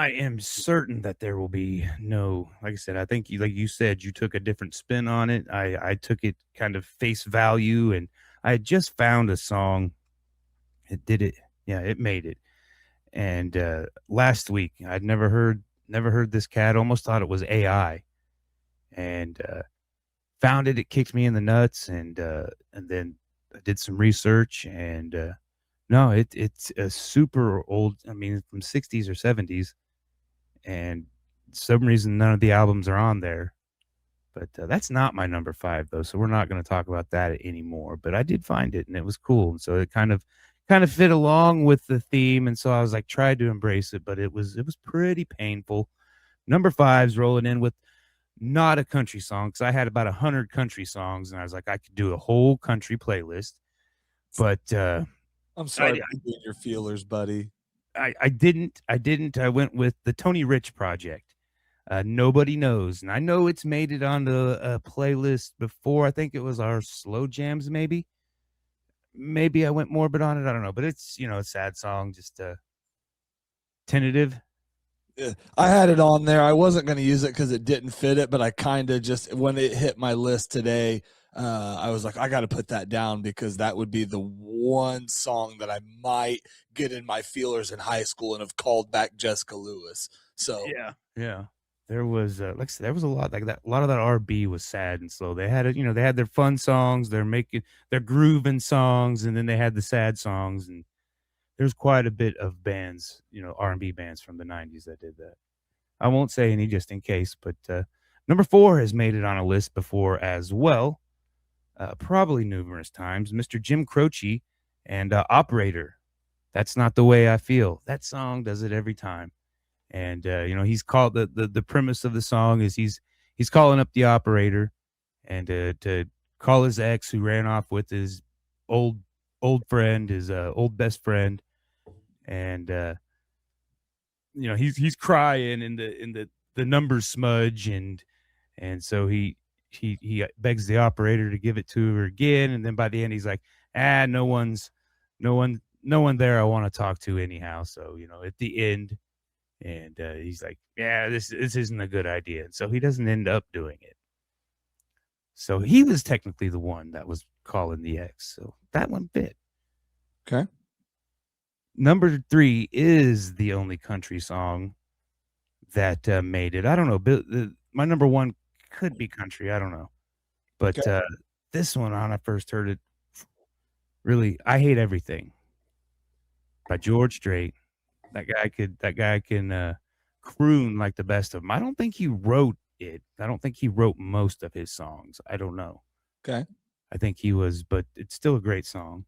I am certain that there will be no, like I said, I think like you said, you took a different spin on it. I took it kind of face value, and I had just found a song. It did it. Yeah, it made it. And last week, I'd never heard this cat. Almost thought it was AI, and found it. It kicked me in the nuts, and then I did some research, and no, it's a super old. I mean, from '60s or '70s, and some reason none of the albums are on there. But that's not my number five though, so we're not going to talk about that anymore. But I did find it, and it was cool, and so it kind of fit along with the theme, and so I was like tried to embrace it, but it was pretty painful. Number five's rolling in with not a country song because I had about 100 country songs, and I was like I could do a whole country playlist, but I'm I sorry for doing your feelers, buddy. I didn't. I went with the Tony Rich Project. Nobody knows, and I know it's made it onto a playlist before. I think it was our slow jams, maybe I went morbid on it. I don't know, but it's a sad song, just tentative. Yeah, I had it on there. I wasn't going to use it because it didn't fit it, but I kind of just when it hit my list today, I was like, I got to put that down because that would be the one song that I might get in my feelers in high school and have called back Jessica Lewis. So Yeah. There was like I said, there was a lot like that. A lot of that R&B was sad and slow. They had it, they had their fun songs, they're making their grooving songs, and then they had the sad songs. And there's quite a bit of bands, R&B bands from the '90s that did that. I won't say any just in case, but number four has made it on a list before as well, probably numerous times. Mr. Jim Croce and Operator. That's not the way I feel. That song does it every time. And he's called the premise of the song is he's calling up the operator and to call his ex who ran off with his old old friend, his old best friend, and he's crying in the numbers smudge, and so he begs the operator to give it to her again, and then by the end he's like, no one there I want to talk to anyhow. So at the end, and he's like, yeah, this isn't a good idea, and so he doesn't end up doing it. So he was technically the one that was calling the ex, so that one fit. okay, Number three is the only country song that made it. I don't know. My number one could be country. I don't know. But okay, this one, when I first heard it, really, I Hate Everything by George Strait. That guy can croon like the best of them. I don't think he wrote it. I don't think he wrote most of his songs. I don't know. okay. I think he was, but it's still a great song.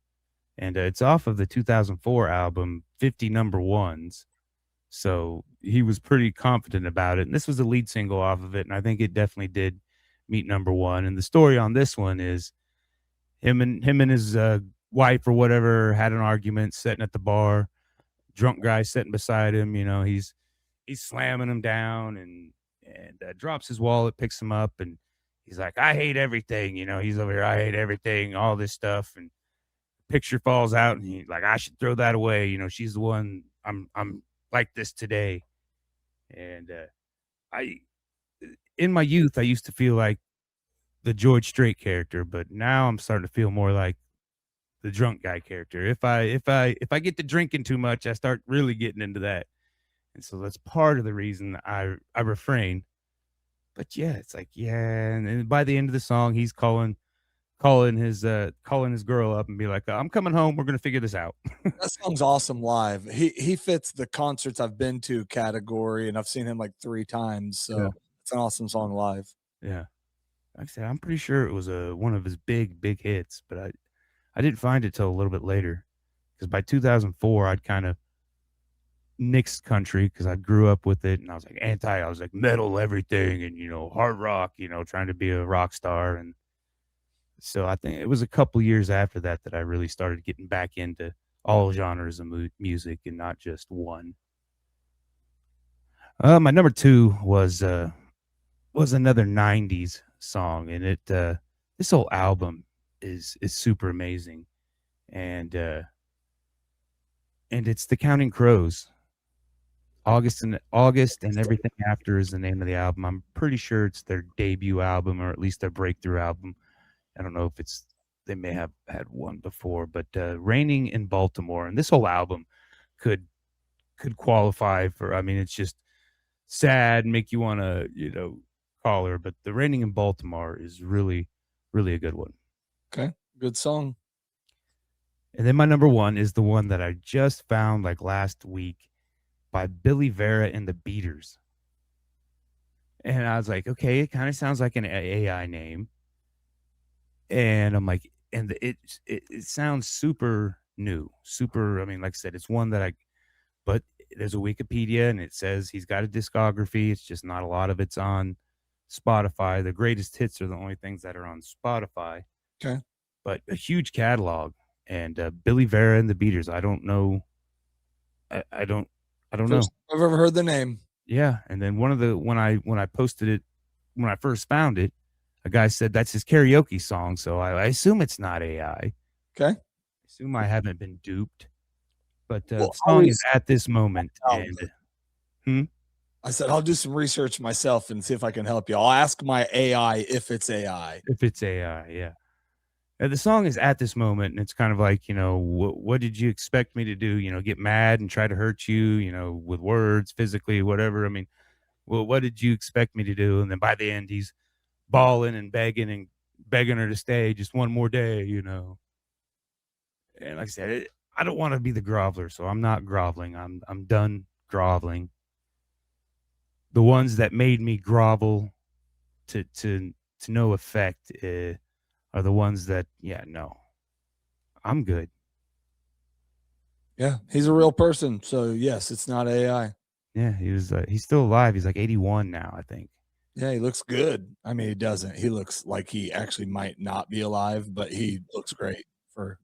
And it's off of the 2004 album 50 Number Ones. So he was pretty confident about it. And this was the lead single off of it. And I think it definitely did meet number one. And the story on this one is him and his wife or whatever had an argument sitting at the bar. Drunk guy sitting beside him. He's slamming him down and drops his wallet, picks him up, and he's like, "I hate everything." He's over here. I hate everything. All this stuff, and picture falls out, and he's like, "I should throw that away." She's the one. I'm like this today. And I, in my youth, I used to feel like the George Strait character, but now I'm starting to feel more like the drunk guy character. If I get to drinking too much, I start really getting into that, and so that's part of the reason I refrain. But yeah, it's like yeah, and by the end of the song, he's calling his girl up and be like, "I'm coming home. We're gonna figure this out." That song's awesome live. He fits the concerts I've been to category, and I've seen him like 3 times, Yeah, so it's an awesome song live. yeah. Like I said, I'm pretty sure it was one of his big hits, but I didn't find it till a little bit later because by 2004 I'd kind of nixed country because I grew up with it and I was like I was like metal everything and hard rock, trying to be a rock star. And so I think it was a couple years after that I really started getting back into all genres of music and not just one. My number two was another '90s song, and this whole album is super amazing, and and it's the Counting Crows. August and Everything After is the name of the album. I'm pretty sure it's their debut album or at least their breakthrough album. I don't know if it's they may have had one before, but Raining in Baltimore and this whole album could qualify for. I mean, it's just sad, make you want to call her. But the Raining in Baltimore is really really a good one. Okay, good song. And then my number one is the one that I just found like last week by Billy Vera and the Beaters. And I was like, okay, it kind of sounds like an AI name. And I'm like, and it sounds super new, super. I mean, like I said, it's one that but there's a Wikipedia and it says he's got a discography. It's just not a lot of it's on Spotify. The greatest hits are the only things that are on Spotify. Okay. But a huge catalog. And Billy Vera and the Beaters. I don't know. I don't know. I've ever heard the name. Yeah, and then one of the when I posted it when I first found it, a guy said that's his karaoke song. So I assume it's not AI. Okay. I assume I haven't been duped. But Well, the song is At This Moment. And I said I'll do some research myself and see if I can help you. I'll ask my AI if it's AI. If it's AI, yeah. And the song is At This Moment, and it's kind of like, what did you expect me to do? Get mad and try to hurt you, with words, physically, whatever. I mean, well, what did you expect me to do? And then by the end, he's bawling and begging her to stay just one more day, And like I said, I don't want to be the groveler, so I'm not groveling. I'm done groveling. The ones that made me grovel to no effect are the ones that, no, I'm good. Yeah, he's a real person, so yes, it's not AI. Yeah, he's still alive. He's like 81 now, I think. Yeah, he looks good. I mean, he doesn't. He looks like he actually might not be alive, but he looks great for